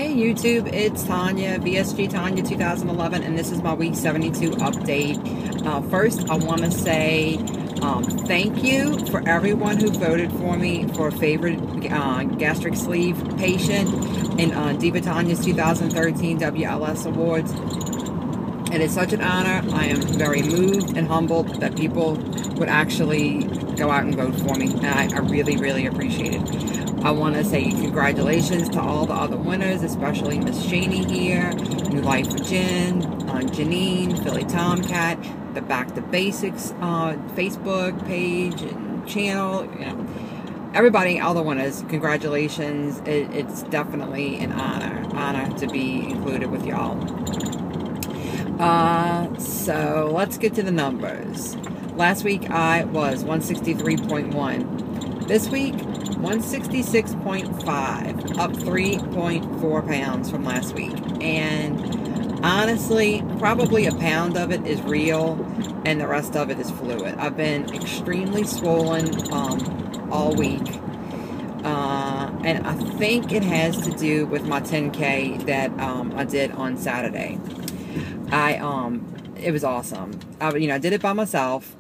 Hey YouTube, it's Tanya, VSG Tanya 2011, and this is my week 72 update. First, I want to say thank you for everyone who voted for me for Favorite Gastric Sleeve Patient in Diva Tanya's 2013 WLS Awards. It is such an honor. I am very moved and humbled that people would actually go out and vote for me, and I really, really appreciate it. I want to say congratulations to all the other winners, especially Miss Janie here, New Life for Jen, Janine, Philly Tomcat, the Back to Basics Facebook page and channel. You know, everybody, all the winners, congratulations. It's definitely an honor to be included with y'all. So let's get to the numbers. Last week I was 163.1. This week, 166.5, up 3.4 pounds from last week. And honestly, probably a pound of it is real and the rest of it is fluid. I've been extremely swollen all week. And I think it has to do with my 10K that I did on Saturday. It was awesome. I did it by myself.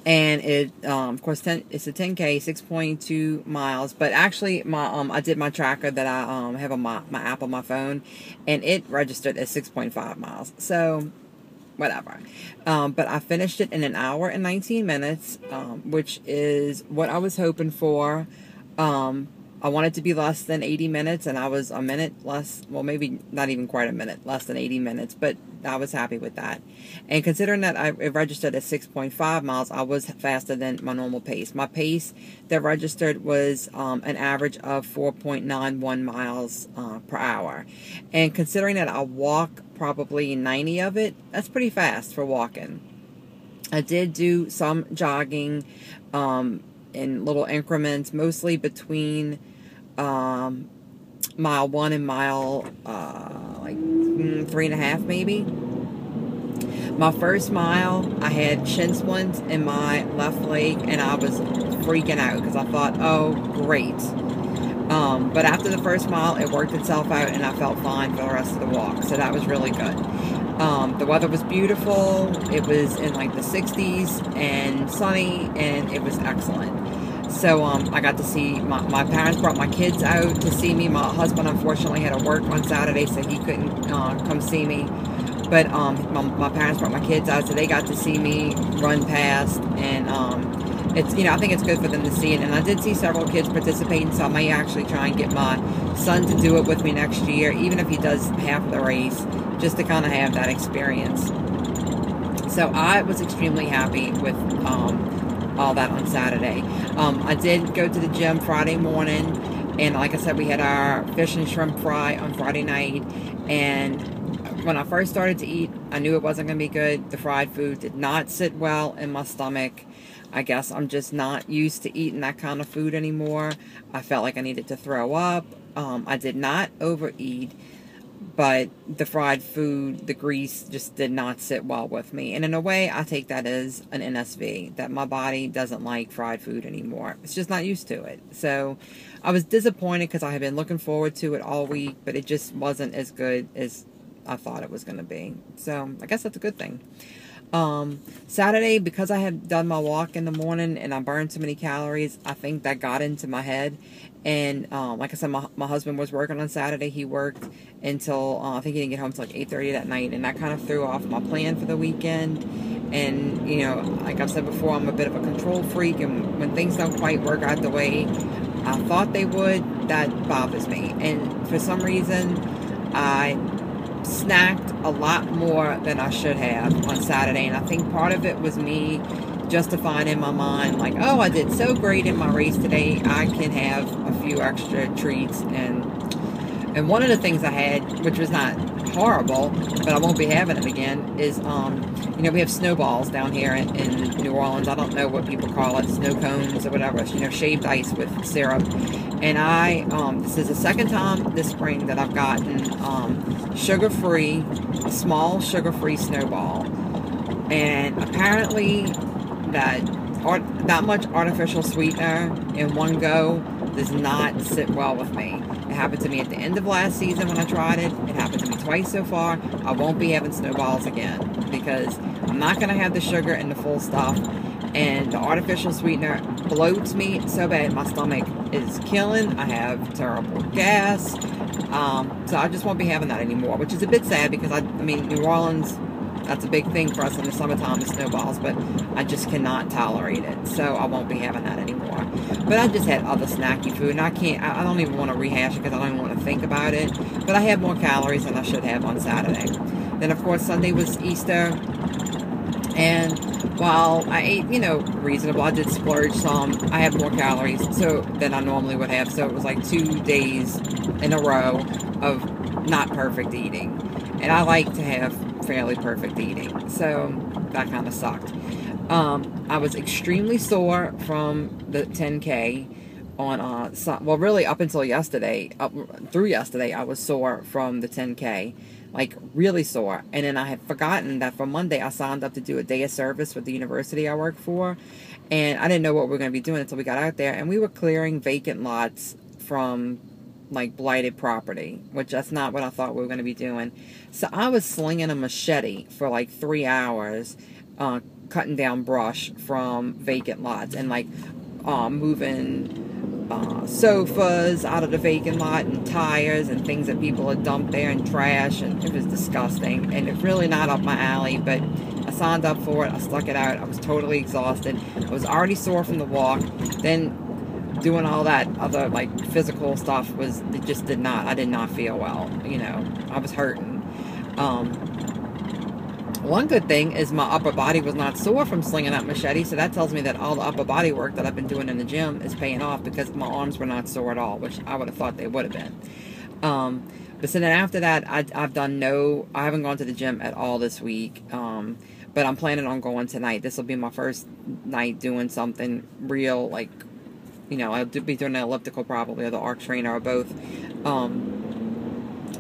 And it, of course, it's a 10K, 6.2 miles. But actually, I did my tracker that I have on my app on my phone, and it registered as 6.5 miles. So, whatever. But I finished it in an hour and 19 minutes, which is what I was hoping for. I wanted to be less than 80 minutes, and I was a minute less, well, maybe not even quite a minute, less than 80 minutes, but I was happy with that. And considering that it registered at 6.5 miles, I was faster than my normal pace. My pace that registered was an average of 4.91 miles per hour. And considering that I walk probably 90 of it, that's pretty fast for walking. I did do some jogging in little increments, mostly between mile 1 and mile 3.5 maybe. My first mile, I had shin splints in my left leg, and I was freaking out because I thought, oh great. But after the first mile, it worked itself out, and I felt fine for the rest of the walk, so that was really good. The weather was beautiful. It was in like the 60s and sunny, and it was excellent. So I got to see, my parents brought my kids out to see me. My husband unfortunately had to work on Saturday, so he couldn't come see me. But my parents brought my kids out, so they got to see me run past. And it's, I think it's good for them to see it. And I did see several kids participating, so I may actually try and get my son to do it with me next year, even if he does half the race, just to kind of have that experience. So I was extremely happy with all that on Saturday. I did go to the gym Friday morning, and like I said, we had our fish and shrimp fry on Friday night. And when I first started to eat, I knew it wasn't going to be good. The fried food did not sit well in my stomach. I guess I'm just not used to eating that kind of food anymore. I felt like I needed to throw up. I did not overeat, but the fried food, the grease, just did not sit well with me. And in a way, I take that as an NSV, that my body doesn't like fried food anymore. It's just not used to it. So I was disappointed because I had been looking forward to it all week, but it just wasn't as good as I thought it was going to be. So I guess that's a good thing. Saturday, because I had done my walk in the morning and I burned so many calories, I think that got into my head. And like I said, my husband was working on Saturday. He worked until I think he didn't get home until like 8:30 that night, and that kind of threw off my plan for the weekend. And like I've said before, I'm a bit of a control freak, and when things don't quite work out the way I thought they would, that bothers me. And for some reason, I snacked a lot more than I should have on Saturday, and I think part of it was me justifying in my mind, like, oh, I did so great in my race today, I can have a few extra treats. And one of the things I had, which was not horrible, but I won't be having it again, is we have snowballs down here in New Orleans. I don't know what people call it, snow cones or whatever, shaved ice with syrup. And this is the second time this spring that I've gotten sugar-free, a small sugar-free snowball. And apparently that much artificial sweetener in one go does not sit well with me. It happened to me at the end of last season when I tried it. It happened to me twice so far. I won't be having snowballs again because I'm not going to have the sugar and the full stuff. And the artificial sweetener bloats me so bad. My stomach is killing. I have terrible gas. So I just won't be having that anymore, which is a bit sad because, I mean, New Orleans, that's a big thing for us in the summertime, the snowballs, but I just cannot tolerate it. So I won't be having that anymore. But I just had other snacky food, and I don't even want to rehash it because I don't even want to think about it. But I had more calories than I should have on Saturday. Then, of course, Sunday was Easter. And while I ate, you know, reasonable, I did splurge some. I had more calories than I normally would have. So it was like 2 days in a row of not perfect eating. And I like to have fairly perfect eating. So that kind of sucked. I was extremely sore from the 10K on, well, really up until yesterday, through yesterday, I was sore from the 10K. Like, really sore. And then I had forgotten that for Monday I signed up to do a day of service with the university I work for. And I didn't know what we were going to be doing until we got out there. And we were clearing vacant lots from, like, blighted property, which that's not what I thought we were going to be doing. So I was slinging a machete for, like, 3 hours, cutting down brush from vacant lots and, like, moving sofas out of the vacant lot and tires and things that people had dumped there and trash, and it was disgusting, and it's really not up my alley, but I signed up for it. I stuck it out. I was totally exhausted. I was already sore from the walk. Then doing all that other, like, physical stuff I did not feel well, you know. I was hurting. One good thing is my upper body was not sore from slinging that machete, so that tells me that all the upper body work that I've been doing in the gym is paying off because my arms were not sore at all, which I would have thought they would have been. But so then after that, I haven't gone to the gym at all this week, but I'm planning on going tonight. This will be my first night doing something real, like, you know, I'll be doing an elliptical probably, or the arc trainer, or both,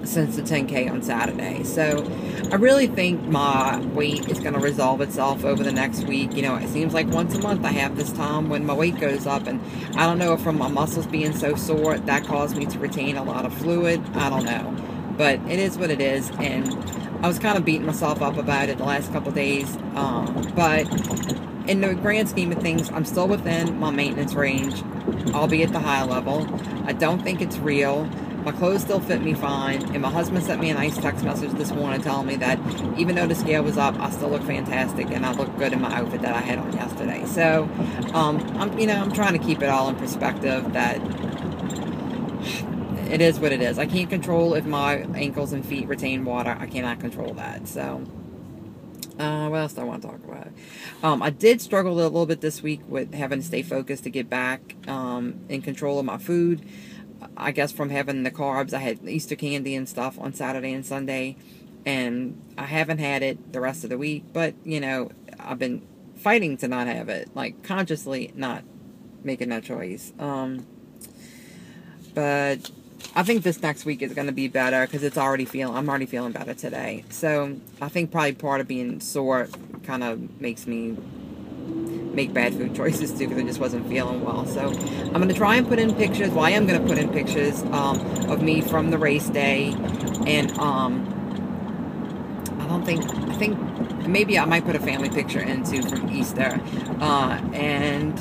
since the 10K on Saturday. So I really think my weight is going to resolve itself over the next week. You know, it seems like once a month I have this time when my weight goes up, and I don't know if from my muscles being so sore that caused me to retain a lot of fluid. I don't know, but it is what it is, and I was kind of beating myself up about it the last couple of days, but in the grand scheme of things, I'm still within my maintenance range, albeit the high level. I don't think it's real. My clothes still fit me fine, and my husband sent me a nice text message this morning telling me that even though the scale was up, I still look fantastic, and I look good in my outfit that I had on yesterday. So, I'm trying to keep it all in perspective that it is what it is. I can't control if my ankles and feet retain water. I cannot control that. So, what else do I want to talk about? I did struggle a little bit this week with having to stay focused to get back in control of my food. I guess from having the carbs, I had Easter candy and stuff on Saturday and Sunday, and I haven't had it the rest of the week, but, you know, I've been fighting to not have it, like, consciously not making that choice. But I think this next week is going to be better, because I'm already feeling better today. So I think probably part of being sore kind of makes me make bad food choices too, because I just wasn't feeling well. So I'm going to try and put in pictures. Well, I am going to put in pictures of me from the race day, and I think maybe I might put a family picture in too from Easter, and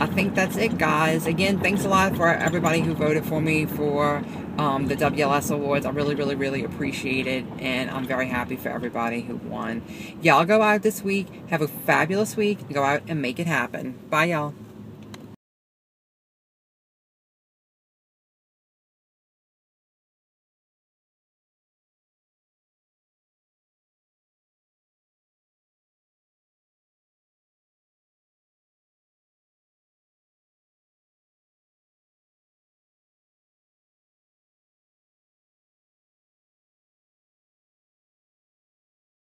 I think that's it, guys. Again, thanks a lot for everybody who voted for me for the WLS Awards. I really, really, really appreciate it, and I'm very happy for everybody who won. Y'all go out this week, have a fabulous week, go out and make it happen. Bye, y'all.